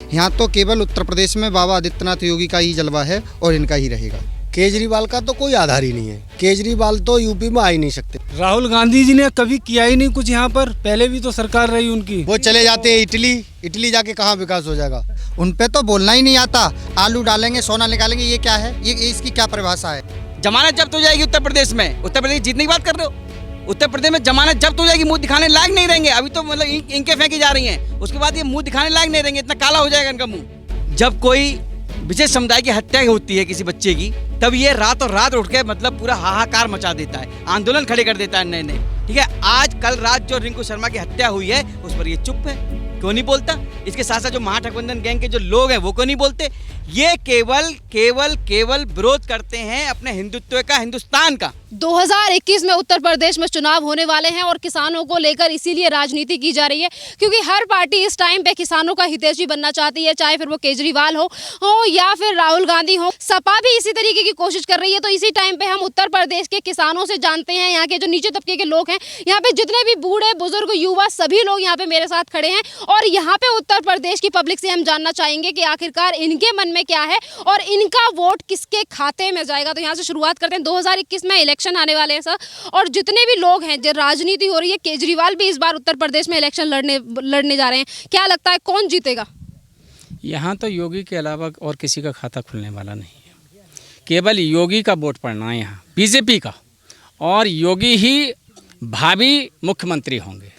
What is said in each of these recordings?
यहाँ तो केवल उत्तर प्रदेश में बाबा आदित्यनाथ योगी का ही जलवा है और इनका ही रहेगा। केजरीवाल का तो कोई आधार ही नहीं है। केजरीवाल तो यूपी में आ ही नहीं सकते। राहुल गांधी जी ने कभी किया ही नहीं कुछ यहाँ पर, पहले भी तो सरकार रही उनकी। वो चले जाते हैं इटली जाके कहाँ विकास हो जाएगा। उन पे तो बोलना ही नहीं आता। आलू डालेंगे सोना निकालेंगे, ये क्या है? ये इसकी क्या परिभाषा है? जमानत जब्त हो जाएगी उत्तर प्रदेश में। उत्तर प्रदेश जीतने की बात कर रहे हो? उत्तर प्रदेश में जमानत जब्त हो जाएगी, मुंह दिखाने लायक नहीं रहेंगे। अभी तो मतलब इनके फेंकी जा रही हैं, उसके बाद ये मुंह दिखाने लायक नहीं रहेंगे, इतना काला हो जाएगा इनका मुंह। जब कोई विशेष समुदाय की हत्या होती है किसी बच्चे की, तब ये रात और रात उठ के मतलब पूरा हाहाकार मचा देता है, आंदोलन खड़े कर देता है नए नए। ठीक है, आज कल रात जो रिंकू शर्मा की हत्या हुई है उस पर ये चुप है, क्यों नहीं बोलता? इसके साथ साथ जो महागठबंधन गैंग के जो लोग हैं वो क्यों नहीं बोलते? ये केवल विरोध करते हैं अपने हिंदुत्व का, हिंदुस्तान का। 2021 में उत्तर प्रदेश में चुनाव होने वाले हैं और किसानों को लेकर इसीलिए राजनीति की जा रही है, क्योंकि हर पार्टी इस टाइम पे किसानों का हितैषी बनना चाहती है, चाहे फिर वो केजरीवाल हो या फिर राहुल गांधी हो। सपा भी इसी तरीके की कोशिश कर रही है। तो इसी टाइम पे हम उत्तर प्रदेश के किसानों से जानते हैं, यहाँ के जो नीचे तबके के लोग हैं, यहाँ पे जितने भी बूढ़े बुजुर्ग युवा सभी लोग यहाँ पे मेरे साथ खड़े हैं, और यहाँ पे उत्तर प्रदेश की पब्लिक से हम जानना चाहेंगे कि आखिरकार इनके मन में क्या है और इनका वोट किसके खाते में जाएगा। तो यहाँ से शुरुआत करते हैं। 2021 में इलेक्शन आने वाले हैं सर, और जितने भी लोग हैं, जो राजनीति हो रही है, केजरीवाल भी इस बार उत्तर प्रदेश में इलेक्शन लड़ने जा रहे हैं। क्या लगता है कौन जीतेगा? यहाँ तो योगी के अलावा और किसी का खाता खुलने वाला नहीं है। केवल योगी का वोट पड़ना है यहाँ, बीजेपी का, और योगी ही भावी मुख्यमंत्री होंगे।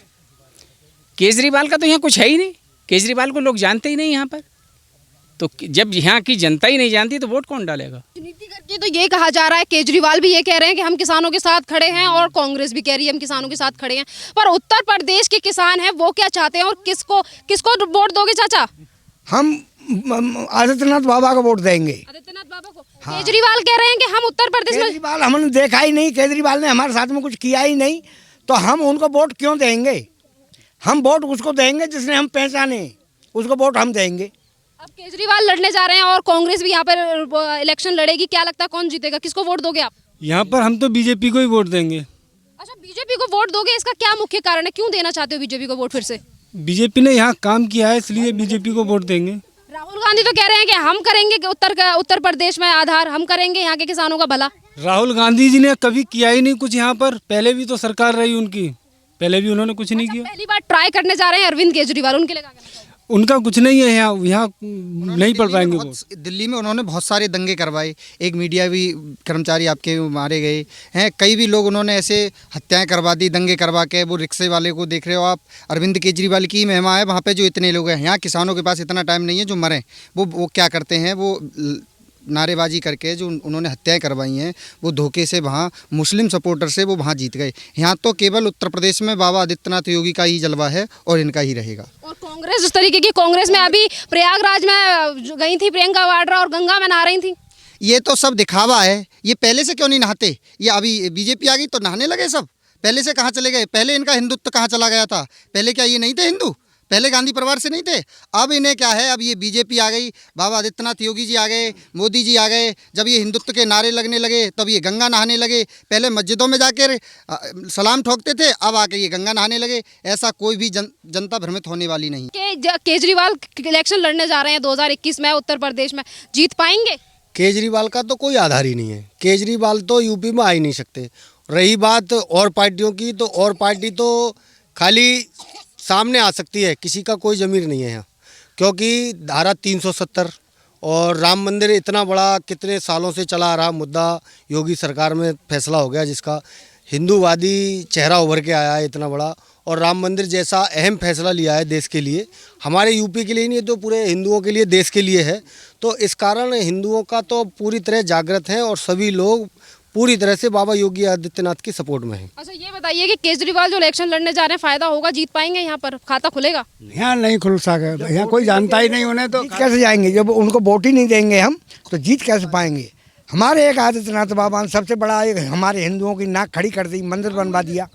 केजरीवाल का तो यहाँ कुछ है ही नहीं। केजरीवाल को लोग जानते ही नहीं यहाँ पर। तो जब यहाँ की जनता ही नहीं जानती तो वोट कौन डालेगा? राजनीति करके तो ये कहा जा रहा है, केजरीवाल भी ये कह रहे हैं कि हम किसानों के साथ खड़े हैं, और कांग्रेस भी कह रही है हम किसानों के साथ खड़े हैं। पर उत्तर प्रदेश के किसान हैं, वो क्या चाहते हैं और किसको वोट दोगे चाचा? हम आदित्यनाथ बाबा को वोट देंगे। आदित्यनाथ बाबा को? हाँ। केजरीवाल कह रहे हैं कि हम उत्तर प्रदेश में, केजरीवाल हमने देखा ही नहीं, केजरीवाल ने हमारे साथ में कुछ किया ही नहीं, तो हम उनको वोट क्यों देंगे? हम वोट उसको देंगे जिसने हम पहचाने, उसको वोट हम देंगे। अब केजरीवाल लड़ने जा रहे हैं और कांग्रेस भी यहाँ पर इलेक्शन लड़ेगी। क्या लगता है कौन जीतेगा? किसको वोट दोगे आप? यहाँ पर हम तो बीजेपी को ही वोट देंगे। अच्छा, बीजेपी को वोट दोगे, इसका क्या मुख्य कारण है? क्यों देना चाहते हो बीजेपी को वोट फिर से? बीजेपी ने यहाँ काम किया है, इसलिए बीजेपी को वोट देंगे। राहुल गांधी तो कह रहे हैं कि हम करेंगे कि उत्तर प्रदेश में आधार, हम करेंगे यहाँ के किसानों का भला। राहुल गांधी जी ने कभी किया ही नहीं कुछ यहाँ पर, पहले भी तो सरकार रही उनकी, पहले भी उन्होंने कुछ नहीं किया। पहली बार ट्राई करने जा रहे हैं अरविंद केजरीवाल, उनके लिए क्या कहना चाहिए? उनका कुछ नहीं है यहाँ नहीं पढ़ पाएंगे वो। दिल्ली में उन्होंने बहुत सारे दंगे करवाए, एक मीडिया भी कर्मचारी आपके मारे गए हैं, कई भी लोग उन्होंने ऐसे हत्याएं करवा दी, दंगे करवा के। वो रिक्शे वाले को देख रहे हो आप, अरविंद केजरीवाल की महिमा है वहाँ पे जो इतने लोग हैं। यहाँ किसानों के पास इतना टाइम नहीं है जो मरें। वो क्या करते हैं, वो नारेबाजी करके जो उन्होंने हत्याएं करवाई हैं, वो धोखे से वहाँ मुस्लिम सपोर्टर से वो वहाँ जीत गए। यहाँ तो केवल उत्तर प्रदेश में बाबा आदित्यनाथ योगी का ही जलवा है और इनका ही रहेगा। और कांग्रेस जिस तरीके की, कांग्रेस में अभी प्रयागराज में गई थी प्रियंका वाड्रा और गंगा में नहा रही थी। ये तो सब दिखावा है। ये पहले से क्यों नहीं नहाते? ये अभी बीजेपी आ गई तो नहाने लगे सब। पहले से कहाँ चले गए? पहले इनका हिंदुत्व कहाँ चला गया था? पहले क्या ये नहीं थे हिंदू? पहले गांधी परिवार से नहीं थे? अब इन्हें क्या है, अब ये बीजेपी आ गई, बाबा आदित्यनाथ योगी जी आ गए, मोदी जी आ गए। जब ये हिंदुत्व के नारे लगने लगे तब ये गंगा नहाने लगे। पहले मस्जिदों में जाकर सलाम ठोकते थे, अब आके ये गंगा नहाने लगे। ऐसा कोई भी जनता भ्रमित होने वाली नहीं। केजरीवाल इलेक्शन लड़ने जा रहे हैं 2021 में उत्तर प्रदेश में, जीत पाएंगे? केजरीवाल का तो कोई आधार ही नहीं है। केजरीवाल तो यूपी में आ ही नहीं सकते। रही बात और पार्टियों की, तो और पार्टी तो खाली सामने आ सकती है, किसी का कोई ज़मीर नहीं है यहाँ, क्योंकि धारा 370 और राम मंदिर इतना बड़ा कितने सालों से चला आ रहा मुद्दा, योगी सरकार में फैसला हो गया जिसका हिंदूवादी चेहरा उभर के आया है इतना बड़ा, और राम मंदिर जैसा अहम फैसला लिया है देश के लिए, हमारे यूपी के लिए नहीं तो पूरे हिंदुओं के लिए, देश के लिए है। तो इस कारण हिंदुओं का तो पूरी तरह जागृत है और सभी लोग पूरी तरह से बाबा योगी आदित्यनाथ की सपोर्ट में है। अच्छा, ये बताइए कि केजरीवाल जो इलेक्शन लड़ने जा रहे हैं, फायदा होगा, जीत पाएंगे? यहाँ पर खाता खुलेगा? यहाँ नहीं खुल सके, यहाँ कोई जानता ही नहीं उन्हें, तो कैसे जाएंगे? जब उनको वोट ही नहीं देंगे हम, तो जीत कैसे पाएंगे? हमारे एक आदित्यनाथ बाबा ने सबसे बड़ा एक हमारे हिंदुओं की नाक खड़ी कर दी, मंदिर बनवा दिया।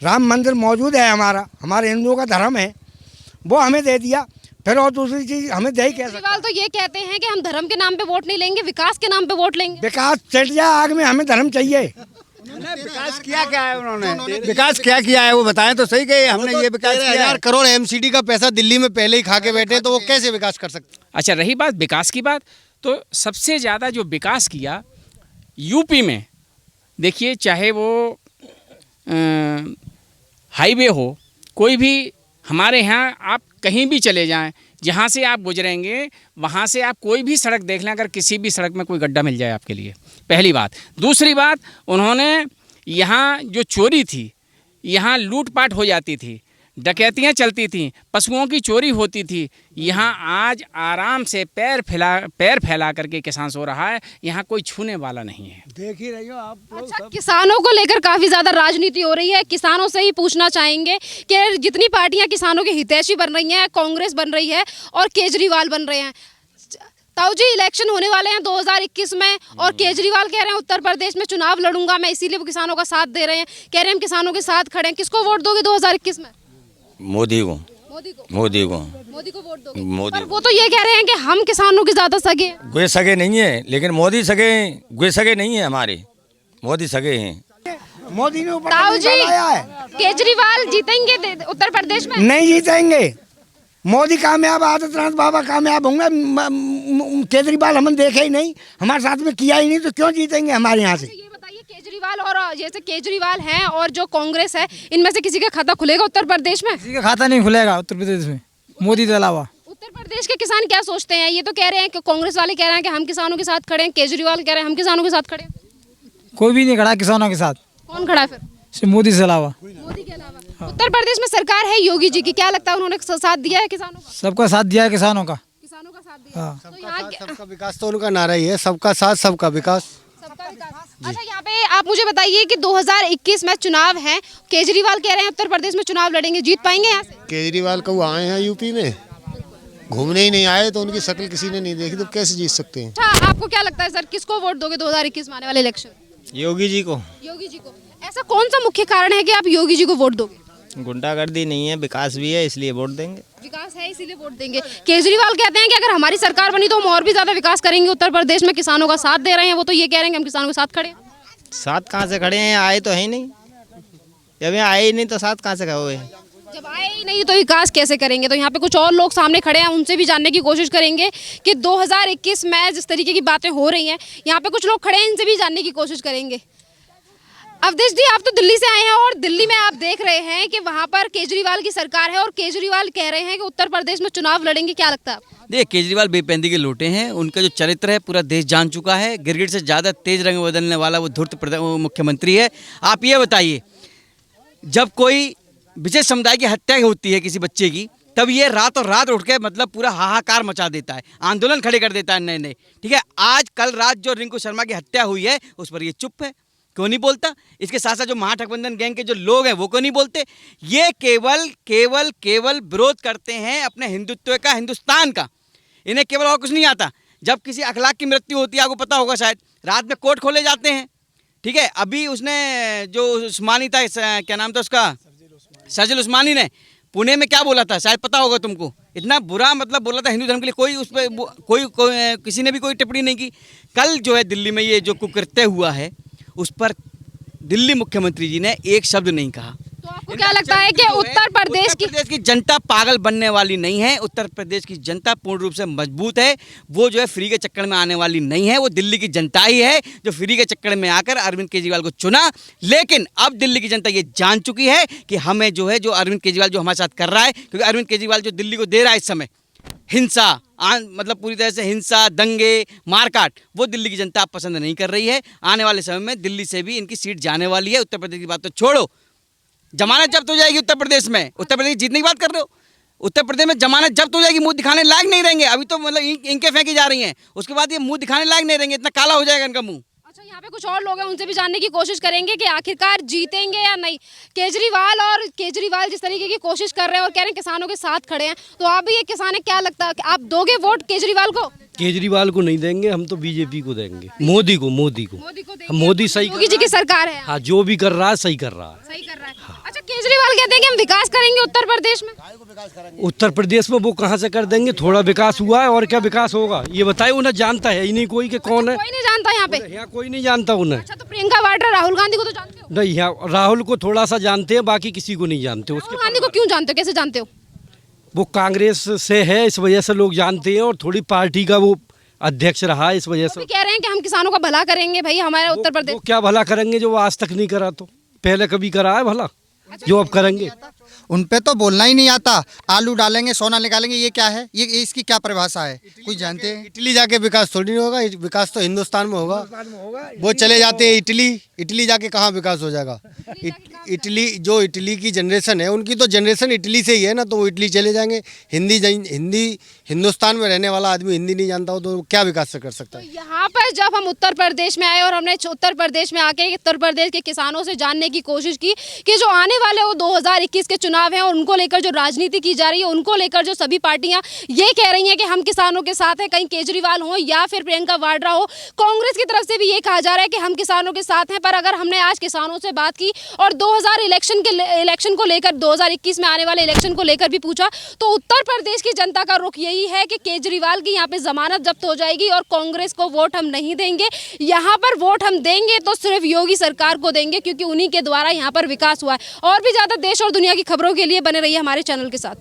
राम मंदिर मौजूद है, हमारे हिंदुओं का धर्म है, वो हमें दे दिया। फिर और दूसरी चीज हमें दे ही कैसे? केजरीवाल तो ये कहते हैं कि हम धर्म के नाम पे वोट नहीं लेंगे, विकास के नाम पे वोट लेंगे। विकास चट जाए आग में, हमें धर्म चाहिए। विकास किया क्या है उन्होंने? विकास क्या किया है वो बताएं तो सही कि हमने ये विकास किया 13,000 है। करोड़ एमसीडी का पैसा दिल्ली में पहले ही खा के बैठे हैं, तो वो कैसे विकास कर सकते हैं? अच्छा, रही बात विकास की बात, तो सबसे ज़्यादा जो विकास किया यूपी में, देखिए चाहे वो हाईवे हो, कोई भी हमारे यहाँ आप कहीं भी चले जाएं, जहाँ से आप गुजरेंगे वहाँ से आप कोई भी सड़क देख लें, अगर किसी भी सड़क में कोई गड्ढा मिल जाए आपके लिए, पहली बात। दूसरी बात, उन्होंने यहाँ जो चोरी थी, यहाँ लूटपाट हो जाती थी, डकैतियाँ चलती थीं, पशुओं की चोरी होती थी, यहाँ आज आराम से पैर फैला करके किसान सो रहा है, यहाँ कोई छूने वाला नहीं है। देख ही रही हो आप लोग अच्छा, सब। किसानों को लेकर काफी ज्यादा राजनीति हो रही है। किसानों से ही पूछना चाहेंगे कि जितनी पार्टियां किसानों की हितैषी बन रही हैं, कांग्रेस बन रही है और केजरीवाल बन रहे हैं, ताऊ जी इलेक्शन होने वाले हैं 2021 में, और केजरीवाल कह रहे हैं उत्तर प्रदेश में चुनाव लड़ूंगा मैं, इसीलिए वो किसानों का साथ दे रहे हैं, कह रहे हैं हम किसानों के साथ खड़े हैं। किसको वोट दोगे 2021 में? मोदी को। मोदी को। मोदी को। मोदी को वोट दोगे? मोदी पर वो तो ये कह रहे हैं कि हम किसानों के ज्यादा सगे हैं। gue सगे नहीं है, लेकिन मोदी सगे, gue सगे नहीं है हमारे, मोदी सगे हैं। मोदी ने ऊपर ताऊ नहीं जी बनाया है। केजरीवाल जीतेंगे उत्तर प्रदेश में? नहीं जीतेंगे। मोदी कामयाब, आदित्यनाथ बाबा कामयाब होंगे, केजरीवाल हमने देखे ही नहीं, हमारे साथ में किया ही नहीं, तो क्यों जीतेंगे हमारे यहाँ से? ये बताइए, केजरीवाल और जैसे केजरीवाल हैं और जो कांग्रेस है, इनमें से किसी का खाता खुलेगा उत्तर प्रदेश में? किसी का खाता नहीं खुलेगा उत्तर प्रदेश में, मोदी के अलावा। उत्तर प्रदेश के किसान क्या सोचते हैं? ये तो कह रहे हैं कि कांग्रेस वाले कह रहे हैं कि हम किसानों के साथ खड़े हैं, केजरीवाल कह रहे हैं हम किसानों के साथ खड़े हैं। कोई भी नहीं खड़ा किसानों के साथ, कौन खड़ा है फिर सिर्फ मोदी से अलावा। मोदी के अलावा? उत्तर प्रदेश में सरकार है योगी जी की, क्या लगता है उन्होंने साथ दिया है किसानों का? सबका साथ दिया है किसानों का। किसानों का साथ दिया हाँ। तो यहाँ सबका विकास तो उनका नारा ही है, सबका साथ सबका विकास। सबका विकास। अच्छा, यहाँ पे आप मुझे बताइए कि 2021 में चुनाव है, केजरीवाल कह रहे हैं उत्तर प्रदेश में चुनाव लड़ेंगे, जीत पाएंगे यहाँ से? केजरीवाल को आए हैं यूपी में, घूमने ही नहीं आए तो उनकी शक्ल किसी ने नहीं देखी, तो कैसे जीत सकते हैं? अच्छा, आपको क्या लगता है सर, किसको वोट दोगे 2021 में आने वाले इलेक्शन? योगी जी को। योगी जी को। ऐसा कौन सा मुख्य कारण है कि आप योगी जी को वोट दोगे? गुंडागर्दी नहीं है, विकास भी है, इसलिए वोट देंगे। विकास है इसीलिए वोट देंगे। केजरीवाल कहते हैं कि अगर हमारी सरकार बनी तो हम और भी ज्यादा विकास करेंगे उत्तर प्रदेश में, किसानों का साथ दे रहे हैं, वो तो ये कह रहे हैं कि हम किसानों के साथ खड़े हैं। साथ कहाँ से खड़े हैं, आए तो है ही नहीं, जब यहाँ आए ही नहीं तो साथ कहाँ से खड़े हैं? जब आए ही नहीं तो विकास कैसे करेंगे? तो यहाँ पे कुछ और लोग सामने खड़े हैं, उनसे भी जानने की कोशिश करेंगे कि 2021 में जिस तरीके की बातें हो रही हैं, यहाँ पे कुछ लोग खड़े हैं, इनसे भी जानने की कोशिश करेंगे। अवधेश जी, आप तो दिल्ली से आए हैं और दिल्ली में आप देख रहे हैं कि वहाँ पर केजरीवाल की सरकार है और केजरीवाल कह रहे हैं कि उत्तर प्रदेश में चुनाव लड़ेंगे, क्या लगता है आपको? देखिए, केजरीवाल बेपैंदी के लोटे हैं, उनका जो चरित्र है पूरा देश जान चुका है। गिरगिट से ज़्यादा तेज रंग बदलने वाला वो धूर्त मुख्यमंत्री है। आप ये बताइए, जब कोई विशेष समुदाय की हत्या होती है किसी बच्चे की, तब ये रातों रात उठ के मतलब पूरा हाहाकार मचा देता है, आंदोलन खड़े कर देता है नए नए। ठीक है, आज कल रात जो रिंकू शर्मा की हत्या हुई है उस पर ये चुप है, क्यों नहीं बोलता? इसके साथ साथ जो महागठबंधन गैंग के जो लोग हैं वो क्यों नहीं बोलते? ये केवल केवल केवल विरोध करते हैं अपने हिंदुत्व का, हिंदुस्तान का। इन्हें केवल और कुछ नहीं आता। जब किसी अखलाक की मृत्यु होती है, आपको पता होगा शायद, रात में कोर्ट खोले जाते हैं। ठीक है, अभी उसने जो उस्मानी था, क्या नाम था उसका, सर्जिल उस्मानी ने पुणे में क्या बोला था, शायद पता होगा तुमको। इतना बुरा मतलब बोला था हिंदू धर्म के लिए, कोई उस पर किसी ने भी कोई टिप्पणी नहीं की। कल जो है दिल्ली में ये जो कुकृत्य हुआ है उस पर दिल्ली मुख्यमंत्री जी ने एक शब्द नहीं कहा। तो आपको क्या लगता है कि उत्तर प्रदेश की जनता पागल बनने वाली नहीं है? उत्तर प्रदेश की जनता पूर्ण रूप से मजबूत है। वो जो है फ्री के चक्कर में आने वाली नहीं है। वो दिल्ली की जनता ही है जो फ्री के चक्कर में आकर अरविंद केजरीवाल को चुना। लेकिन अब दिल्ली की जनता ये जान चुकी है कि हमें जो है, जो अरविंद केजरीवाल जो हमारे साथ कर रहा है, क्योंकि अरविंद केजरीवाल जो दिल्ली को दे रहा है इस समय हिंसा, मतलब पूरी तरह से हिंसा, दंगे, मारकाट, वो दिल्ली की जनता पसंद नहीं कर रही है। आने वाले समय में दिल्ली से भी इनकी सीट जाने वाली है। उत्तर प्रदेश की बात तो छोड़ो, जमानत जब्त हो जाएगी उत्तर प्रदेश में। उत्तर प्रदेश जीतने की बात कर रहे हो, उत्तर प्रदेश में जमानत जब्त हो जाएगी, मुंह दिखाने लायक नहीं रहेंगे। अभी तो मतलब इनके फेंकी जा रही हैं, उसके बाद ये मुंह दिखाने लायक नहीं रहेंगे, इतना काला हो जाएगा इनका मुंह। अच्छा, यहाँ पे कुछ और लोग हैं, उनसे भी जानने की कोशिश करेंगे कि आखिरकार जीतेंगे या नहीं केजरीवाल जिस तरीके की कोशिश कर रहे हैं और कह रहे हैं किसानों के साथ खड़े हैं, तो आप भी एक किसान है, क्या लगता है कि आप दोगे वोट केजरीवाल को? केजरीवाल को नहीं देंगे, हम तो बीजेपी को देंगे, मोदी को देंगे। मोदी सही योगी जी की सरकार है। हाँ, जो भी कर रहा है सही कर रहा है। सही कर रहा है। अच्छा, केजरीवाल कहते हैं कि हम विकास करेंगे उत्तर प्रदेश में। उत्तर प्रदेश में वो कहाँ से कर देंगे? थोड़ा विकास हुआ है और क्या विकास होगा ये बताइए। उन्हें जानता है ही नहीं कोई कि कौन है। कोई नहीं जानता यहाँ पे। यहाँ कोई नहीं जानता उन्हें। अच्छा, तो प्रियंका वाड्रा राहुल गांधी को तो जानते हो? नहीं, यहाँ राहुल को थोड़ा सा जानते हैं, बाकी किसी को नहीं जानते। राहुल गांधी को क्यों जानते हो, कैसे जानते हो? वो कांग्रेस से है इस वजह से लोग जानते हैं, और थोड़ी पार्टी का वो अध्यक्ष रहा है इस वजह से। अभी कह रहे हैं कि हम किसानों का भला करेंगे भाई हमारे उत्तर प्रदेश। वो क्या भला करेंगे जो वो आज तक नहीं करा? तो पहले कभी करा है भला जो अब करेंगे? उन पे तो बोलना ही नहीं आता। आलू डालेंगे सोना निकालेंगे, ये क्या है? ये इसकी क्या परिभाषा है? कुछ जानते हैं? इटली जाके विकास थोड़ी नहीं होगा, विकास तो हिंदुस्तान में होगा। वो चले जाते हैं इटली जाके कहाँ विकास हो जाएगा? इटली की जनरेशन है, उनकी तो जनरेशन इटली से ही है ना, तो वो इटली चले जाएंगे। हिंदी हिंदुस्तान में रहने वाला आदमी हिंदी नहीं जानता हो तो क्या विकास कर सकता है? तो यहाँ पर जब हम उत्तर प्रदेश में आए और हमने उत्तर प्रदेश में आके उत्तर प्रदेश के किसानों से जानने की कोशिश की कि जो आने वाले वो 2021 के चुनाव हैं और उनको लेकर जो राजनीति की जा रही है, उनको लेकर जो सभी पार्टियां ये कह रही हैं कि हम किसानों के साथ हैं, कहीं केजरीवाल हो या फिर प्रियंका वाड्रा हो, कांग्रेस की तरफ से भी ये कहा जा रहा है कि हम किसानों के साथ हैं। पर अगर हमने आज किसानों से बात की और 2000 इलेक्शन को लेकर 2021 में आने वाले इलेक्शन को लेकर भी पूछा, तो उत्तर प्रदेश की जनता का रुख यही है कि केजरीवाल की यहाँ पे जमानत जब्त हो जाएगी और कांग्रेस को वोट हम नहीं देंगे। यहाँ पर वोट हम देंगे तो सिर्फ योगी सरकार को देंगे, क्योंकि उन्हीं के द्वारा यहाँ पर विकास हुआ है। और भी ज्यादा देश और दुनिया की खबरों के लिए बने रहिए हमारे चैनल के साथ।